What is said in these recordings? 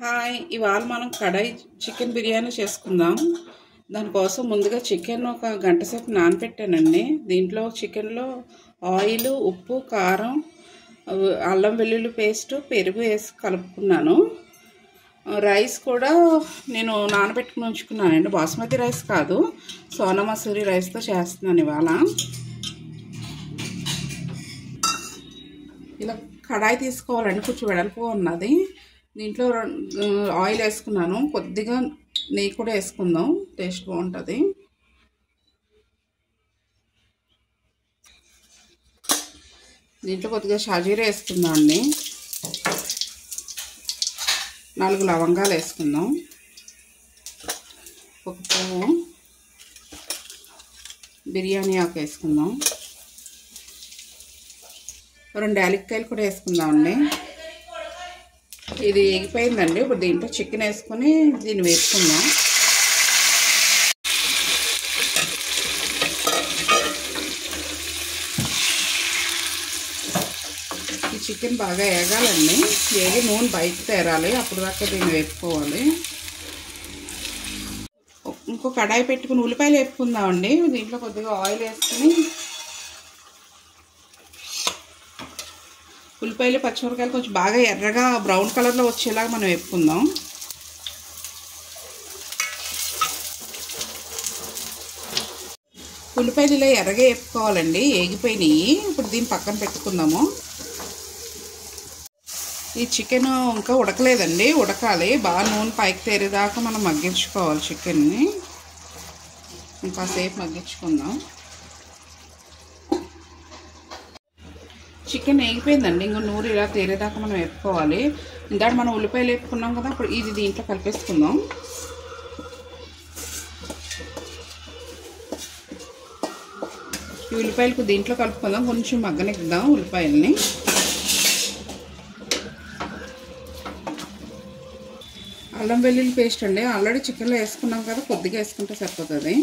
Hi, ఇవాళ మనం కడాయి chicken biryani చేసుకుందాం. దానికోసం ముందుగా చికెన్ ఒక గంట సేపు నానబెట్టానండి. దీంట్లో చికెన్లో ఆయిల్, ఉప్పు, కారం, అల్లం వెల్లుల్లి పేస్ట్, పెరుగు వేసి కలుపుకున్నాను. రైస్ కూడా నేను నానబెట్టుకుని ఉంచుకున్నానండి. బాస్మతి రైస్ కాదు, సోనా మసూరి రైస్తో చేస్తున్నాను ఇవాళ. ఇలా కడాయి తీసుకోవాలండి, కొంచెం వెడల్పుగా ఉన్నది. దీంట్లో ఆయిల్ వేసుకున్నాను, కొద్దిగా నెయ్యి కూడా వేసుకుందాం, టేస్ట్ బాగుంటుంది. దీంట్లో కొద్దిగా షాజీరా వేసుకుందాం అండి. 4 లవంగాలు వేసుకుందాం, ఒక పువ్వు బిర్యానీ ఆకు వేసుకుందాం, 2 యాలక్కాయలు కూడా వేసుకుందామండి. ఇది ఎగిపోయిందండి. ఇప్పుడు దీంట్లో చికెన్ వేసుకొని దీన్ని వేసుకుందాం. ఈ చికెన్ బాగా వేగాలండి, వేగి నూనె బయట తేరాలి, అప్పుడు దాకా దీన్ని వేపుకోవాలి. ఇంకో కడాయి పెట్టుకుని ఉల్లిపాయలు వేపుకుందామండి. దీంట్లో కొద్దిగా ఆయిల్ వేసుకుని ఉల్లిపాయలు, పచ్చిమిరకాయలు కొంచెం బాగా ఎర్రగా బ్రౌన్ కలర్లో వచ్చేలాగా మనం వేపుకుందాం. ఉల్లిపాయలు ఇలా ఎర్రగా వేపుకోవాలండి, వేగిపోయినాయి. ఇప్పుడు దీన్ని పక్కన పెట్టుకుందాము. ఈ చికెన్ ఇంకా ఉడకలేదండి, ఉడకాలి. బాగా నూనె పైకి తేరేదాకా మనం మగ్గించుకోవాలి చికెన్ని. ఇంకాసేపు మగ్గించుకుందాం. చికెన్ వేగిపోయిందండి, ఇంకో నూనె ఇలా తేరేదాకా మనం వేపుకోవాలి. ఇందాక మనం ఉల్లిపాయలు వేపుకున్నాం కదా, ఇప్పుడు ఇది దీంట్లో కలిపేసుకుందాం. ఈ ఉల్లిపాయలకు దీంట్లో కలుపుకుందాం, కొంచెం మగ్గనిద్దాం ఉల్లిపాయల్ని. అల్లం వెల్లుల్లి పేస్ట్ అండి, ఆల్రెడీ చికెన్లో వేసుకున్నాం కదా, కొద్దిగా వేసుకుంటే సరిపోతుంది.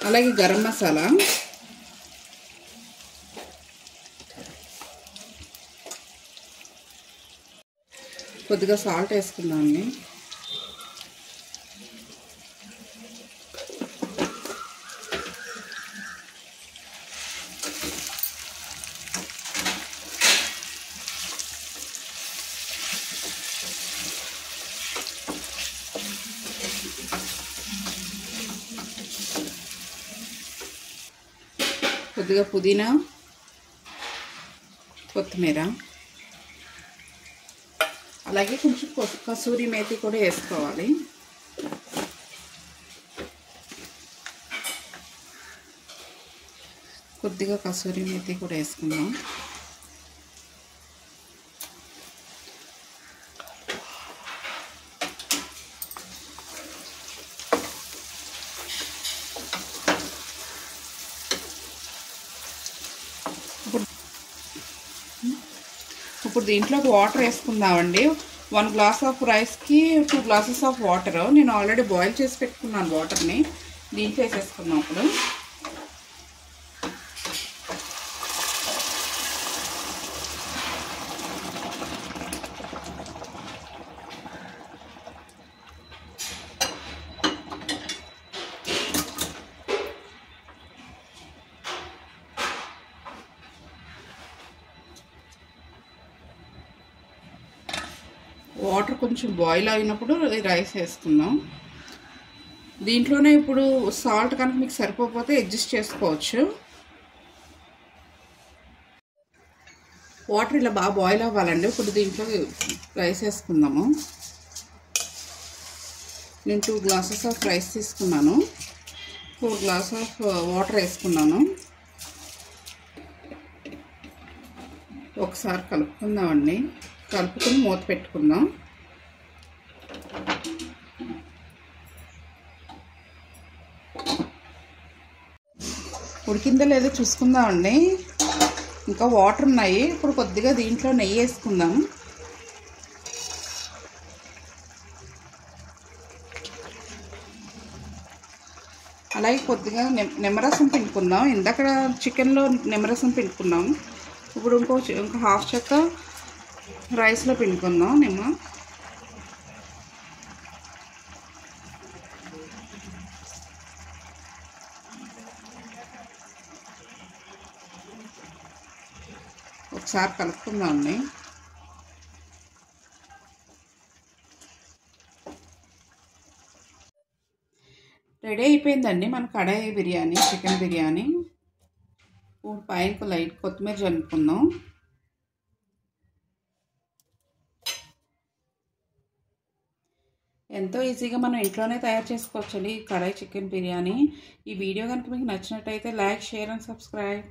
అలాగే గరం మసాలా, కొద్దిగా సాల్ట్ వేసుకుందామండి. కొద్దిగా పుదీనా, కొత్తిమీర, అలాగే కొంచెం కసూరి మేతి కూడా వేసుకోవాలి. కొద్దిగా కసూరి మేతి కూడా వేసుకుందాం. ఇప్పుడు దీంట్లో వాటర్ వేసుకుందామండి. 1 గ్లాస్ ఆఫ్ రైస్కి 2 గ్లాసెస్ ఆఫ్ వాటర్. నేను ఆల్రెడీ బాయిల్ చేసి పెట్టుకున్నాను వాటర్ని. దీంట్లో వేసేసుకున్నాం. ఇప్పుడు వాటర్ కొంచెం బాయిల్ అయినప్పుడు రైస్ వేసుకుందాం. దీంట్లోనే ఇప్పుడు సాల్ట్ కనుక మీకు సరిపోతే అడ్జస్ట్ చేసుకోవచ్చు. వాటర్ ఇలా బాగా బాయిల్ అవ్వాలండి. ఇప్పుడు దీంట్లో రైస్ వేసుకుందాము. నేను 2 గ్లాసెస్ ఆఫ్ రైస్ తీసుకున్నాను, 4 గ్లాస్ ఆఫ్ వాటర్ వేసుకున్నాను. ఒకసారి కలుపుకుందామండి. కలుపుకొని మూత పెట్టుకుందాం. ఉడికిందో లేదో చూసుకుందామండి. ఇంకా వాటర్ ఉన్నాయి. ఇప్పుడు కొద్దిగా దీంట్లో నెయ్యి వేసుకుందాం. అలాగే కొద్దిగా నిమ్మరసం పిండుకుందాం. ఇందాక చికెన్లో నిమ్మరసం పిండుకున్నాం, ఇప్పుడు ఇంకో హాఫ్ చెక్క రైస్లో పిండుకుందాం నిమ్మ. ఒకసారి కలుపుకుందామండి. రెడీ అయిపోయిందండి మన కడాయి బిర్యానీ, చికెన్ బిర్యానీ. ఇప్పుడు పైన లైట్ కొత్తిమీర జల్లుకుందాం. ఎంతో ఈజీగా మనం ఇంట్లోనే తయారు చేసుకోవచ్చండి కడాయి చికెన్ బిర్యానీ. ఈ వీడియో కనుక మీకు నచ్చినట్టయితే లైక్, షేర్ అండ్ సబ్స్క్రైబ్.